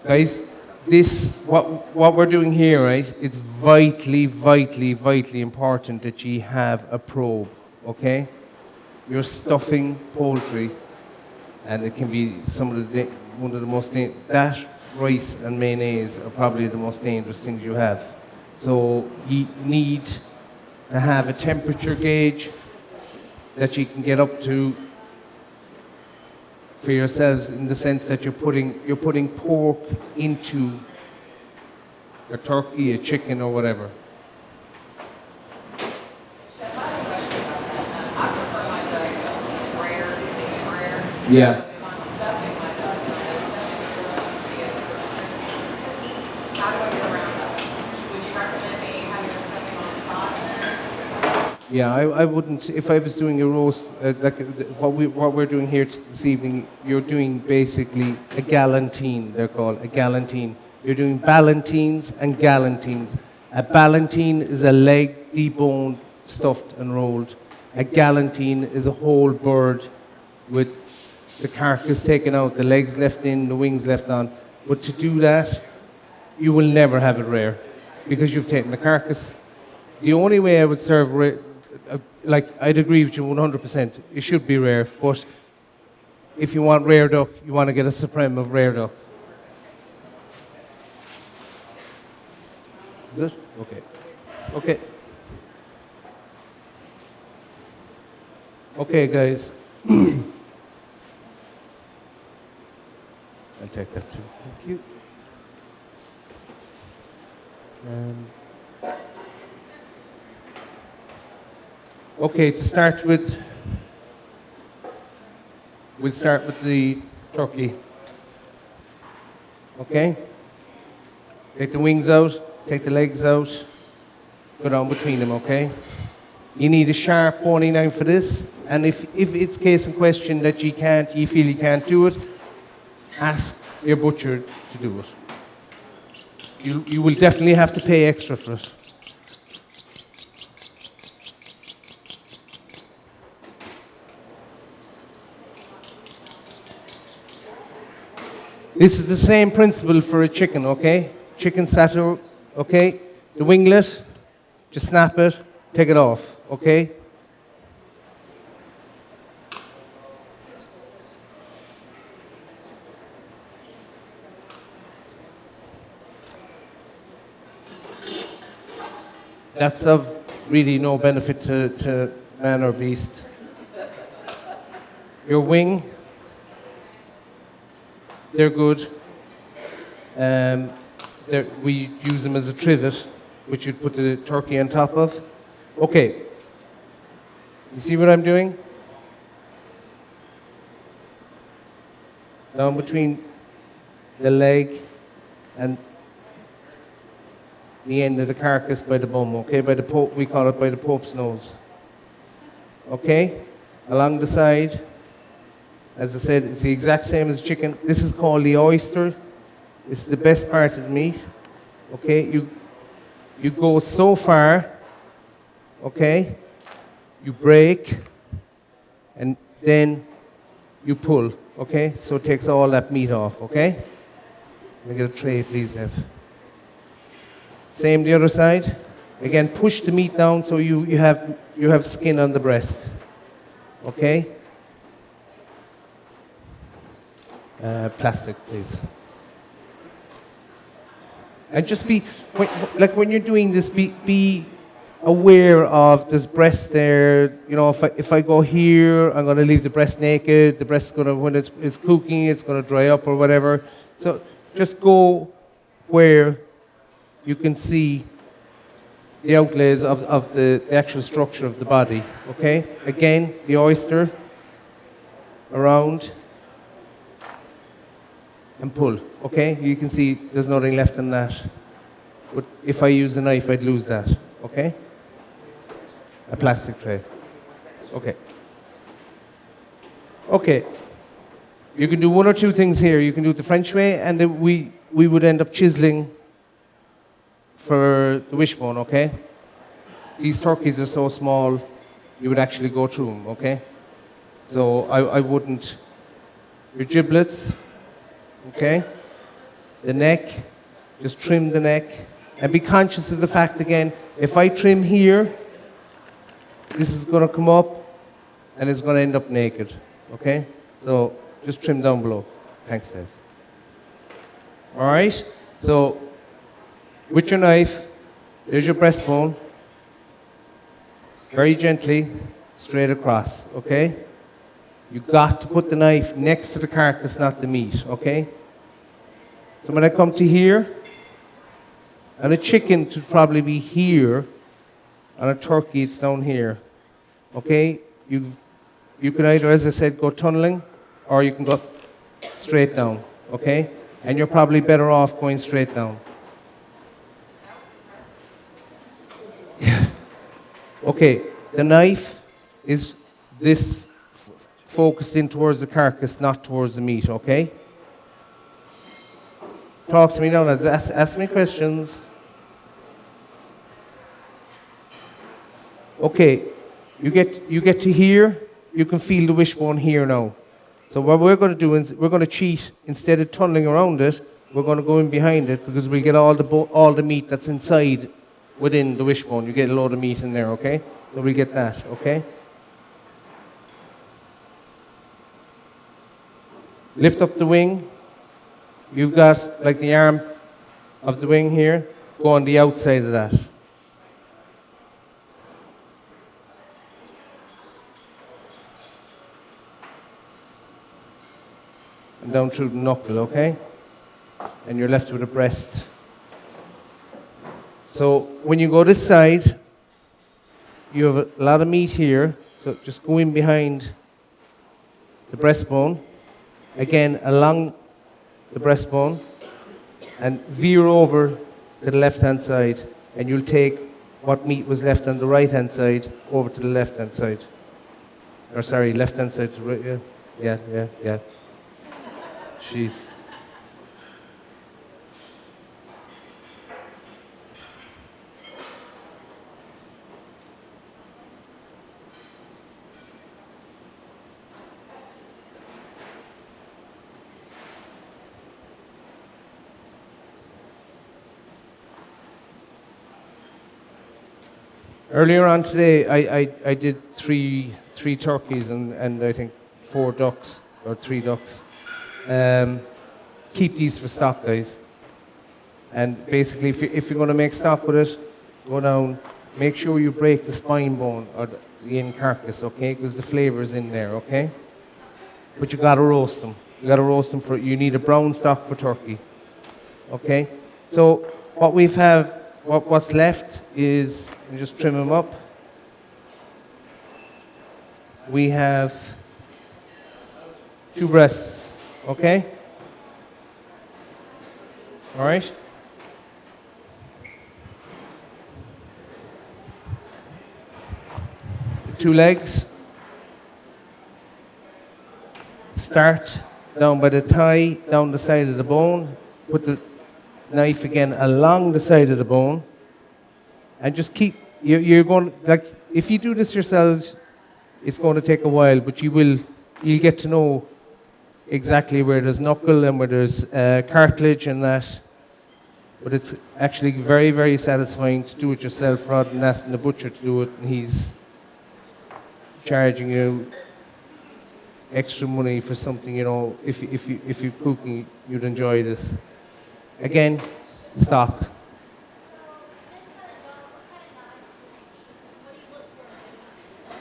Guys, what we're doing here, right? It's vitally important that you have a probe, okay? You're stuffing poultry, and it can be one of the most that rice and mayonnaise are probably the most dangerous things you have. So you need to have a temperature gauge that you can get up to for yourselves, in the sense that you're putting pork into a turkey, a chicken, or whatever. Yeah. Yeah, I wouldn't. If I was doing a roast, what we're doing here this evening, you're doing basically a galantine. They're called a galantine. You're doing ballantines and galantines. A ballantine is a leg deboned, stuffed, and rolled. A galantine is a whole bird with the carcass taken out, the legs left in, the wings left on. But to do that, you will never have it rare, because you've taken the carcass. The only way I would serve I'd agree with you 100%. It should be rare, but if you want rare duck, you want to get a supreme of rare duck. Is it? Okay. Okay. Okay, guys. I'll take that too. Thank you. Okay, to start with, we'll start with the turkey. Okay? Take the wings out, take the legs out, go down between them, okay? You need a sharp boning knife for this, and if it's case in question that you feel you can't do it, ask your butcher to do it. You will definitely have to pay extra for it. This is the same principle for a chicken, okay? Chicken satay, okay? The winglet, just snap it, take it off, okay? That's of really no benefit to man or beast. Your wing, they're good. We use them as a trivet, which you'd put the turkey on top of. Okay. You see what I'm doing? Down between the leg and the end of the carcass by the bum, okay? We call it by the Pope's nose. Okay? Along the side. As I said, it's the exact same as chicken. This is called the oyster. It's the best part of the meat. Okay? You go so far, okay? You break, and then you pull, okay? So it takes all that meat off, okay? Let me get a tray, please, Ev. Same the other side. Again, push the meat down so you have skin on the breast. Okay? Plastic, please. And just when you're doing this, be aware of there's breast there. You know, if I go here, I'm going to leave the breast naked. The breast is going to, when it's cooking, it's going to dry up or whatever. So just go where you can see the outlays of the actual structure of the body, okay? Again, the oyster, around, and pull, okay? You can see there's nothing left in that. But if I use a knife, I'd lose that, okay? A plastic tray. Okay. Okay. You can do one or two things here. You can do it the French way, and then we would end up chiseling for the wishbone, okay? These turkeys are so small, you would actually go through them, okay? So I wouldn't. Your giblets, okay? The neck, just trim the neck. And be conscious of the fact again, if I trim here, this is going to come up and it's going to end up naked. Okay? So just trim down below. Thanks, Dave. Alright? So with your knife, there's your breastbone. Very gently, straight across. Okay? You've got to put the knife next to the carcass, not the meat. Okay? So when I come to here, and a chicken should probably be here, and a turkey it's down here. Okay? You can either, as I said, go tunneling, or you can go straight down. Okay? And you're probably better off going straight down. Okay, the knife is this focused in towards the carcass, not towards the meat, okay? Talk to me now, lads. Ask me questions. Okay, you get to here, you can feel the wishbone here now. So what we're going to do is we're going to cheat. Instead of tunneling around it, we're going to go in behind it because we'll get all the meat that's inside within the wishbone. You get a load of meat in there, okay? So we'll get that, okay? Lift up the wing. You've got like the arm of the wing here. Go on the outside of that. And down through the knuckle, okay? And you're left with a breast. So when you go this side, you have a lot of meat here, so just go in behind the breastbone, again along the breastbone, and veer over to the left-hand side, and you'll take what meat was left on the right-hand side over to the left-hand side. Or sorry, left-hand side to right, yeah. Jeez. Earlier on today, I did three turkeys and I think 4 ducks, or 3 ducks. Keep these for stock, guys. And basically, if you're going to make stock with it, go down, make sure you break the spine bone, or the in carcass, okay? Because the flavour's in there, okay? But you got to roast them. You got to roast them you need a brown stock for turkey, okay? So what's left is, and just trim them up. We have 2 breasts, okay? All right? The 2 legs. Start down by the thigh, down the side of the bone. Put the knife again along the side of the bone. And just keep, you're going, like, if you do this yourselves, it's going to take a while, but you'll get to know exactly where there's knuckle and where there's cartilage and that. But it's actually very, very satisfying to do it yourself rather than asking the butcher to do it, and he's charging you extra money for something, you know. If you're cooking, you'd enjoy this. Again, stop.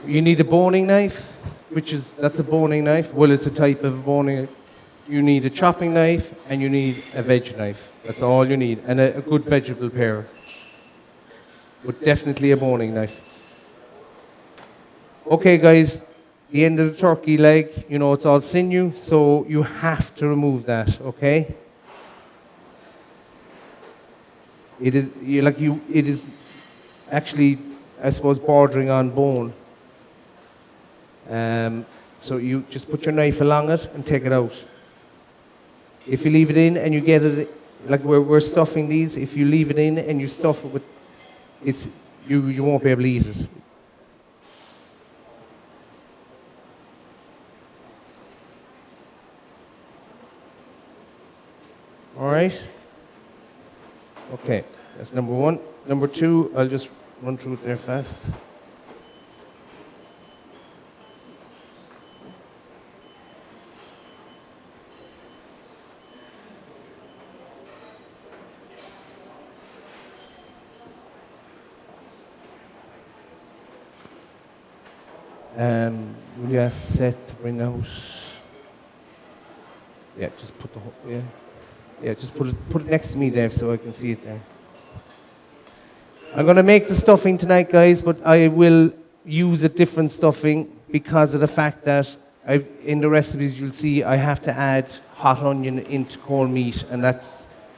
You need a boning knife, that's a boning knife. Well, it's a type of boning. You need a chopping knife and you need a veg knife. That's all you need, and a good vegetable pair. But definitely a boning knife. Okay, guys, the end of the turkey leg, you know, it's all sinew, so you have to remove that. Okay? It is actually, I suppose, bordering on bone. So you just put your knife along it and take it out. If you leave it in and you get it, like we're stuffing these, if you leave it in and you stuff it with, you won't be able to eat it. All right. Okay, that's number one. Number two, I'll just run through it there fast. Will you ask Seth to bring out? Yeah, just put the whole. Yeah, just put it next to me there so I can see it there. I'm going to make the stuffing tonight, guys, but I will use a different stuffing because of the fact that in the recipes you'll see I have to add hot onion into cold meat, and that's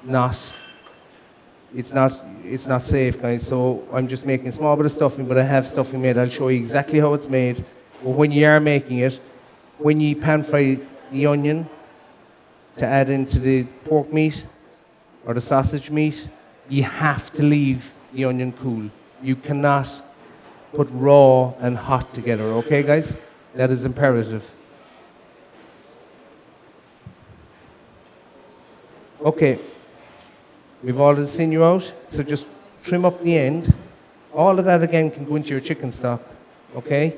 not. It's not safe, guys. So I'm just making a small bit of stuffing, but I have stuffing made. I'll show you exactly how it's made. But when you are making it, when you pan fry the onion to add into the pork meat or the sausage meat, you have to leave the onion cool. You cannot put raw and hot together, okay, guys? That is imperative. Okay, we've all the sinew out, so just trim up the end. All of that again can go into your chicken stock, okay?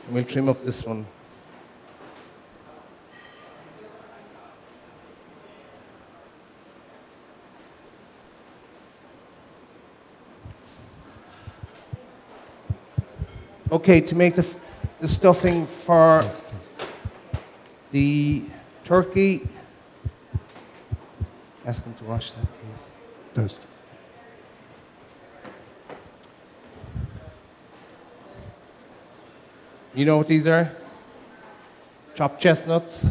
And we'll trim up this one. Okay, to make the stuffing for the turkey, ask them to wash that, please. Toast. You know what these are? Chopped chestnuts.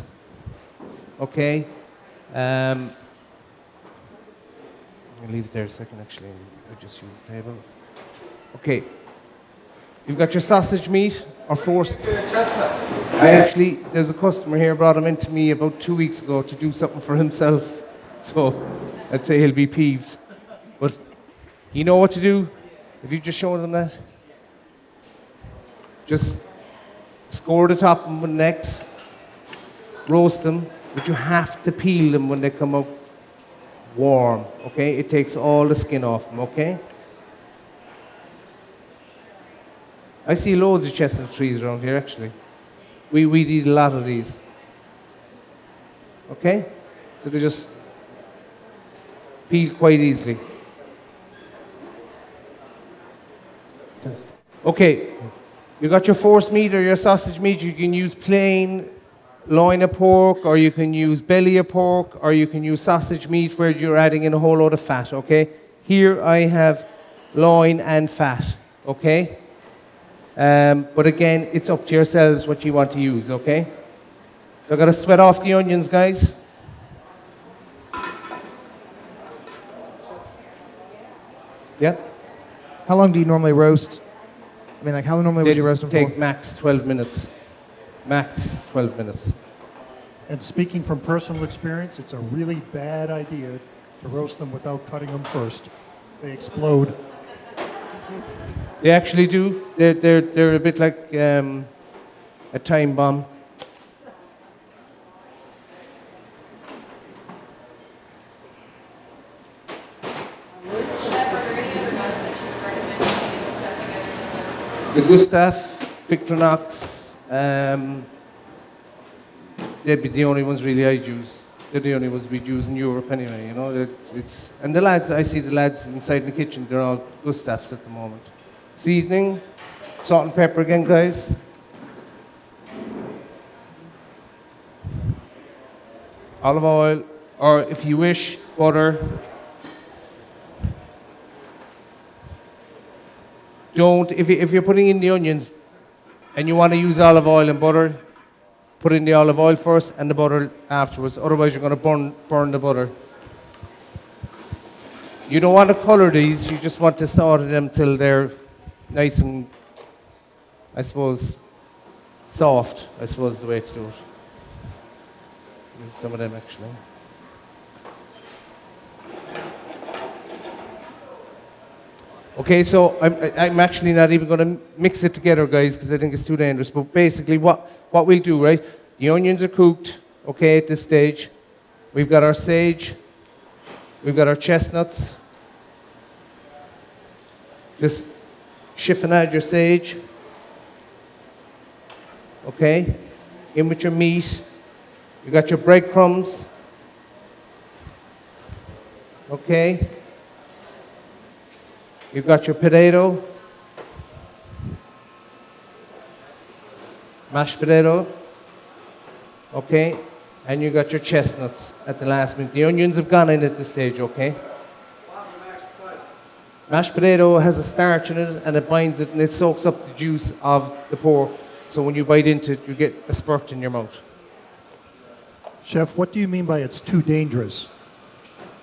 Okay. I'm going to leave it there a second, actually. I'll just use the table. Okay. You've got your sausage meat, or forced. There's a customer here brought him into me about 2 weeks ago to do something for himself. So I'd say he'll be peeved. But you know what to do? If you just show them that. Just score the top of them with necks, roast them, but you have to peel them when they come out warm, okay? It takes all the skin off them, okay? I see loads of chestnut trees around here, actually. We eat a lot of these. Okay? So they just peel quite easily. Okay. You got your force meat or your sausage meat. You can use plain loin of pork, or you can use belly of pork, or you can use sausage meat where you're adding in a whole load of fat, okay? Here I have loin and fat, okay? But again, it's up to yourselves what you want to use, okay? So I've got to sweat off the onions, guys. Yeah? How long do you normally roast? I mean, like, how normally would you roast them for? Take max 12 minutes. Max 12 minutes. And speaking from personal experience, it's a really bad idea to roast them without cutting them first. They explode. They actually do. They're a bit like a time bomb. The Gustav, Victorinox, they'd be the only ones really I'd use. They're the only ones we'd use in Europe anyway, you know. And the lads, I see the lads inside the kitchen, they're all Gustavs at the moment. Seasoning, salt and pepper again, guys. Olive oil, or if you wish, butter. If you're putting in the onions and you want to use olive oil and butter, put in the olive oil first and the butter afterwards. Otherwise, you're going to burn the butter. You don't want to colour these. You just want to saute them till they're nice and, I suppose, soft. I suppose is the way to do it. Use some of them actually. Okay, so I'm actually not even going to mix it together, guys, because I think it's too dangerous. But basically, what we'll do, right? The onions are cooked, okay, at this stage. We've got our sage. We've got our chestnuts. Just chiffonade your sage. Okay? In with your meat. You got your breadcrumbs. Okay? You've got your potato. Mashed potato. Okay? And you got your chestnuts at the last minute. The onions have gone in at this stage, okay? Mashed potato has a starch in it and it binds it and it soaks up the juice of the pork. So when you bite into it, you get a spurt in your mouth. Chef, what do you mean by it's too dangerous?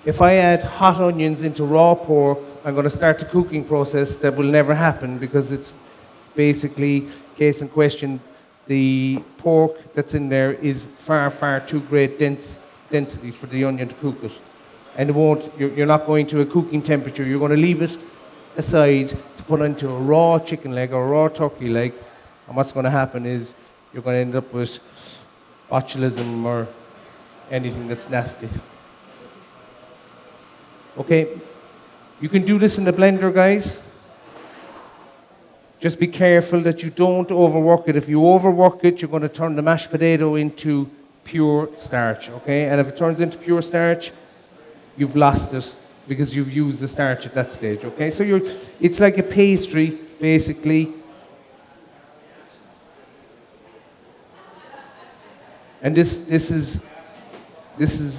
If I add hot onions into raw pork, I'm going to start a cooking process that will never happen because it's basically, case in question, the pork that's in there is far, far too great density for the onion to cook it. And it won't, you're not going to a cooking temperature. You're going to leave it aside to put into a raw chicken leg or a raw turkey leg. And what's going to happen is you're going to end up with botulism or anything that's nasty. Okay, you can do this in the blender, guys. Just be careful that you don't overwork it. If you overwork it, you're going to turn the mashed potato into pure starch, okay? And if it turns into pure starch, you've lost it because you've used the starch at that stage, okay? So it's like a pastry, basically. And this is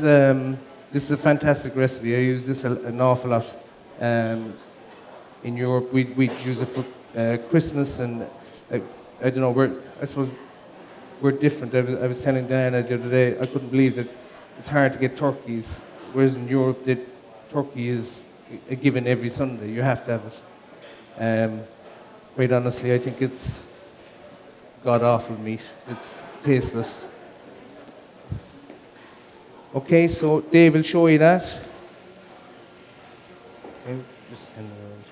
a fantastic recipe. I use this an awful lot. In Europe, we use it for Christmas, and I don't know. I suppose we're different. I was telling Diana the other day, I couldn't believe that it's hard to get turkeys, whereas in Europe, turkey is a given every Sunday. You have to have it. Quite honestly, I think it's god-awful meat. It's tasteless. Okay, so Dave will show you that. Okay, just send it around.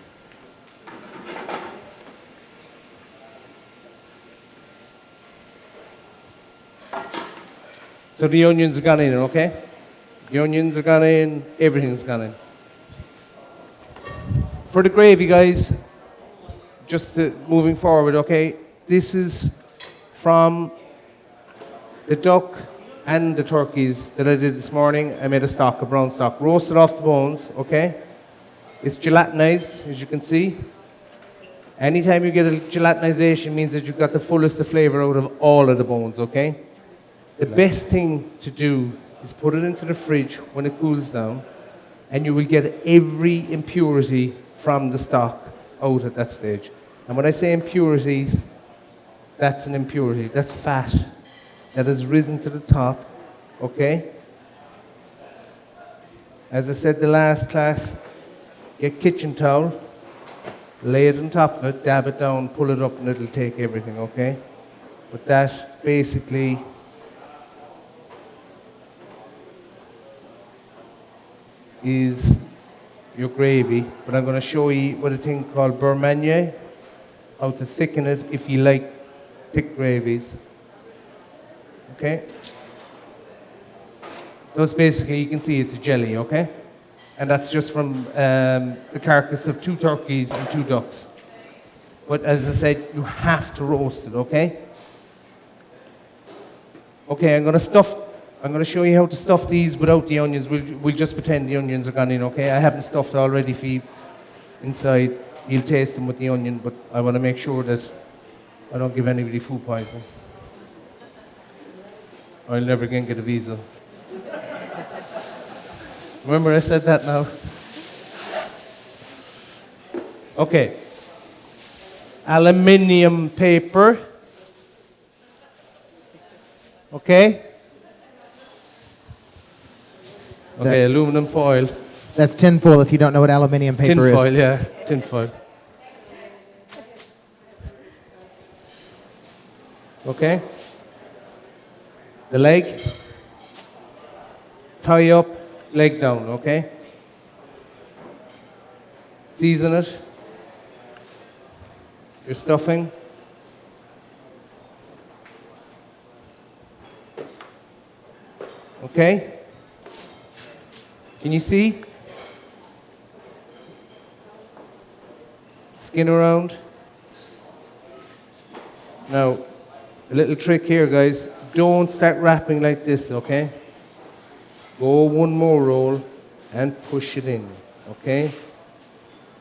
So the onions have gone in, okay? The onions have gone in, everything's gone in. For the gravy, guys, moving forward, okay? This is from the duck and the turkeys that I did this morning. I made a brown stock, roasted off the bones, okay? It's gelatinized, as you can see. Anytime you get a gelatinization means that you've got the fullest of flavor out of all of the bones, okay? The best thing to do is put it into the fridge when it cools down, and you will get every impurity from the stock out at that stage. And when I say impurities, that's an impurity. That's fat that has risen to the top, okay? As I said the last class, get kitchen towel, lay it on top of it, dab it down, pull it up, and it'll take everything, okay? But that basically is your gravy. But I'm going to show you what a thing called beurre manier, how to thicken it if you like thick gravies. Okay? So it's basically, you can see it's a jelly, okay? And that's just from the carcass of 2 turkeys and 2 ducks. But as I said, you have to roast it, okay? Okay, I'm going to show you how to stuff these without the onions. We'll just pretend the onions are gone in, okay? I haven't stuffed already for you inside. You'll taste them with the onion, but I want to make sure that I don't give anybody food poisoning. I'll never again get a visa. Remember I said that now? Okay. Aluminium paper. Okay? Okay, aluminum foil. That's tin foil if you don't know what aluminium paper is. Tin foil, yeah. Tin foil. Okay? The leg. Tie up, leg down, okay? Season it. Your stuffing. Okay? Can you see? Skin around. Now, a little trick here, guys. Don't start wrapping like this, okay? Go one more roll and push it in, okay?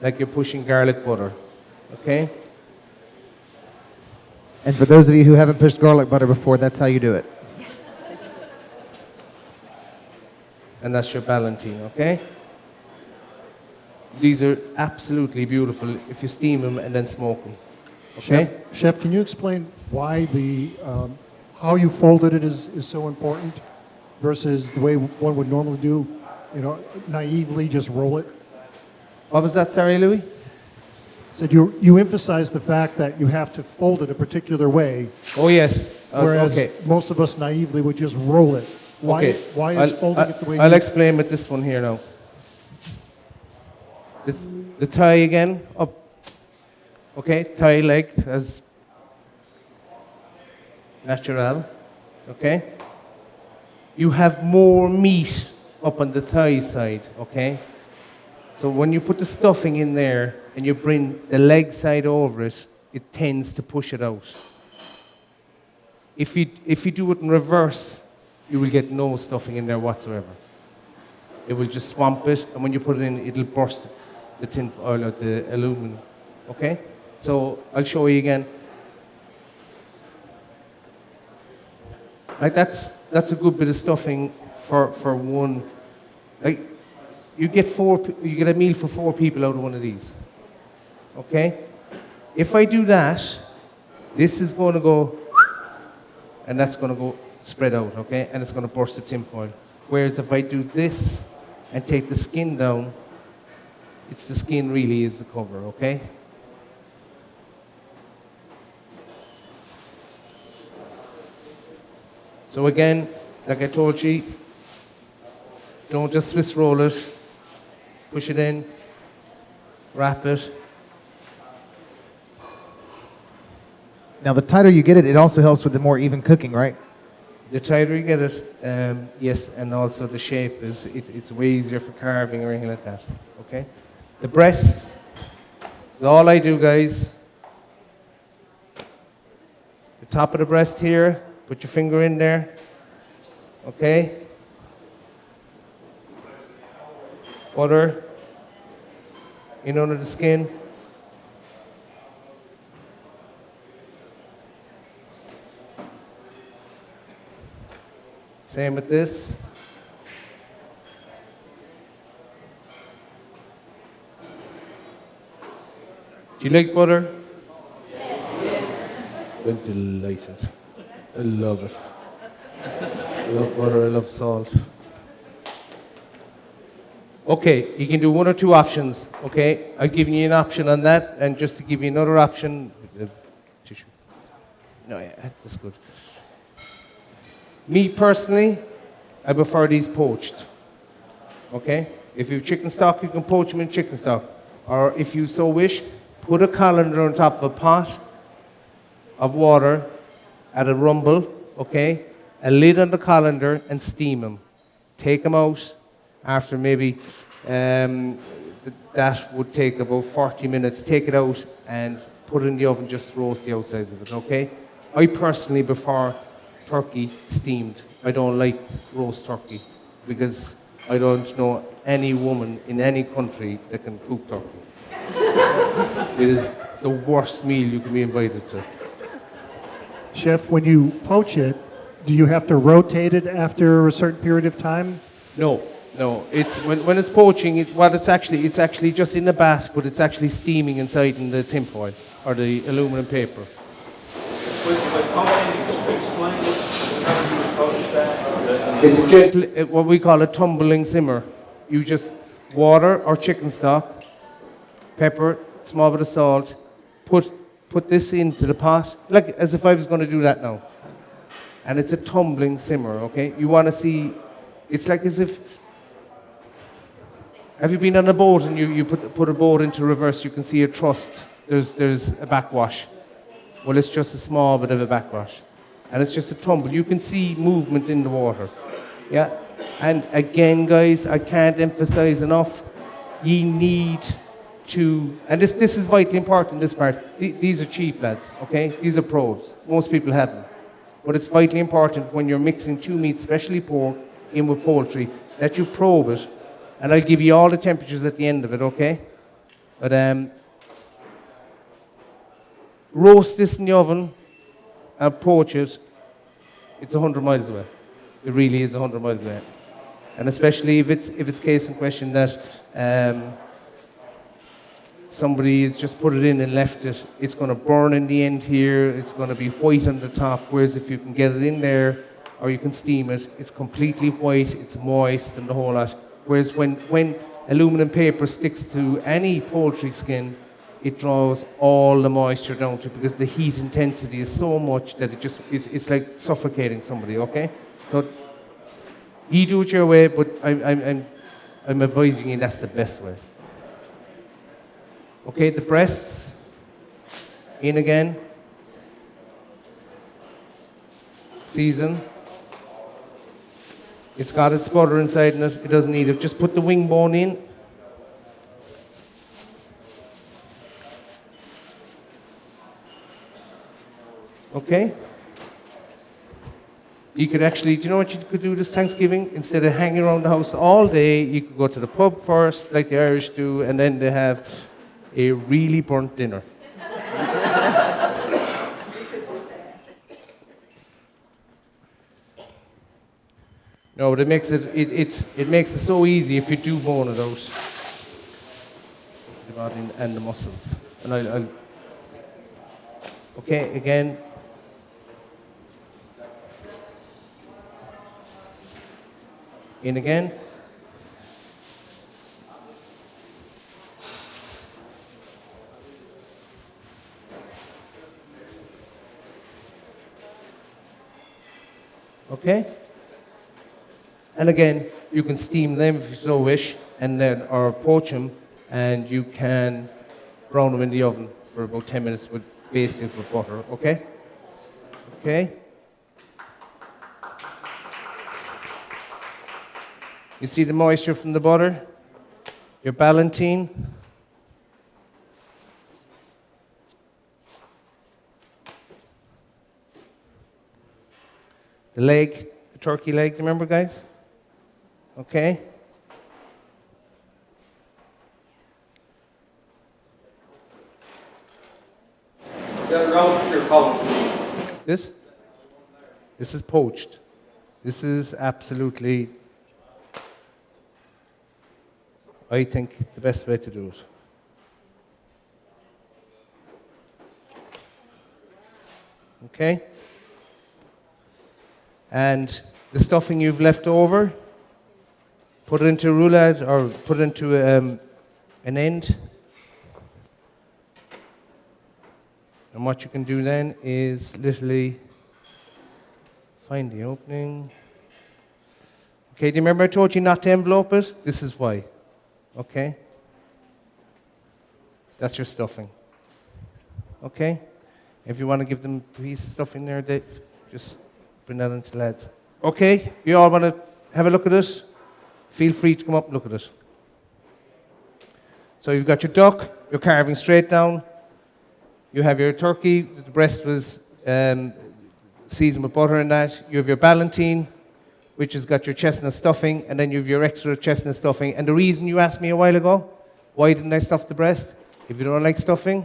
Like you're pushing garlic butter, okay? And for those of you who haven't pushed garlic butter before, that's how you do it. And that's your ballantine, okay? These are absolutely beautiful if you steam them and then smoke them, okay? Chef, can you explain why how you folded it is so important versus the way one would normally do, naively just roll it? What was that, sorry, Louis? Said you emphasize the fact that you have to fold it a particular way, Oh, yes. whereas Okay. most of us naively would just roll it. Why is folding it the way I'll you... explain with this one here now. The thigh again, up. Okay, thigh leg as natural. Okay? You have more meat up on the thigh side, okay? So when you put the stuffing in there and you bring the leg side over it, it tends to push it out. If you do it in reverse, you will get no stuffing in there whatsoever. It will just swamp it, and when you put it in, it'll burst the tin foil or the aluminum. Okay? So I'll show you again. Like that's a good bit of stuffing for one. Like you get a meal for 4 people out of one of these. Okay? If I do that, this is going to go, and that's going to go spread out, okay? And it's going to burst the tin foil. Whereas if I do this and take the skin down, it's the skin really is the cover, okay? So again, like I told you, don't just Swiss roll it, push it in, wrap it. Now, the tighter you get it, it also helps with the more even cooking, right? The tighter you get it, yes, and also the shape it's way easier for carving or anything like that. Okay? The breasts is all I do, guys. The top of the breast here, put your finger in there. Okay? Butter in under the skin. Same with this. Do you like butter? Yes. I'm delighted. I love it. I love butter, I love salt. Okay, you can do 1 or 2 options. Okay, I've given you an option on that, and just to give you another option. Tissue. No, yeah, that's good. Me personally, I prefer these poached. Okay? If you have chicken stock, you can poach them in chicken stock. Or if you so wish, put a colander on top of a pot of water at a rumble, okay? A lid on the colander and steam them. Take them out after maybe, that would take about 40 minutes. Take it out and put it in the oven, just roast the outsides of it, okay? I personally prefer turkey steamed. I don't like roast turkey because I don't know any woman in any country that can cook turkey. It is the worst meal you can be invited to. Chef, when you poach it, do you have to rotate it after a certain period of time? No. It's when it's poaching, it's actually just in the bath, but it's actually steaming inside in the tin foil or the aluminum paper. It's gentle, what we call a tumbling simmer. You just water or chicken stock, pepper, small bit of salt, put this into the pot, like as if I was going to do that now. And it's a tumbling simmer, okay? You want to see, it's like as if, have you been on a boat and you put a boat into reverse, you can see a thrust, there's a backwash. Well, it's just a small bit of a backwash. And it's just a tumble. You can see movement in the water. Yeah? And again, guys, I can't emphasize enough, you need to, and this is vitally important, this part. These are cheap, lads, okay? These are pros. Most people have them. But it's vitally important when you're mixing two meats, especially pork, in with poultry, that you probe it. And I'll give you all the temperatures at the end of it, okay? But roast this in the oven and poach it, it's 100 miles away. It really is 100 miles away. And especially if it's case in question that somebody has just put it in and left it, it's going to burn in the end here, it's going to be white on the top, whereas if you can get it in there, or you can steam it, it's completely white, it's moist and the whole lot. Whereas when aluminum paper sticks to any poultry skin, it draws all the moisture down to it because the heat intensity is so much that it's like suffocating somebody, okay? So you do it your way, but I'm advising you that's the best way. Okay, the breasts, in again, season. It's got its butter inside in it, it doesn't need it. Just put the wing bone in. Okay? You could actually, do you know what you could do this Thanksgiving? Instead of hanging around the house all day, you could go to the pub first, like the Irish do, and then they have a really burnt dinner. No, but it makes it so easy if you do bone it out. The body and the muscles. And I'll okay, again. In again. Okay? And again, you can steam them if you so wish, and then, or poach them, and you can brown them in the oven for about 10 minutes with basted with butter, okay? Okay? You see the moisture from the butter? Your ballantine. The leg, the turkey leg, remember guys? Okay. This is poached. This is absolutely, I think, the best way to do it. Okay? And the stuffing you've left over, put it into a roulade or put it into an end. And what you can do then is literally find the opening. Okay, do you remember I told you not to envelope it? This is why. Okay? That's your stuffing. Okay? If you want to give them a piece of stuffing there, Dave, just bring that into the lads. Okay? You all want to have a look at it? Feel free to come up and look at it. So you've got your duck, you're carving straight down. You have your turkey, the breast was seasoned with butter and that. You have your ballantine, which has got your chestnut stuffing, and then you have your extra chestnut stuffing. And the reason you asked me a while ago, why didn't I stuff the breast? If you don't like stuffing,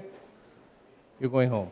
you're going home.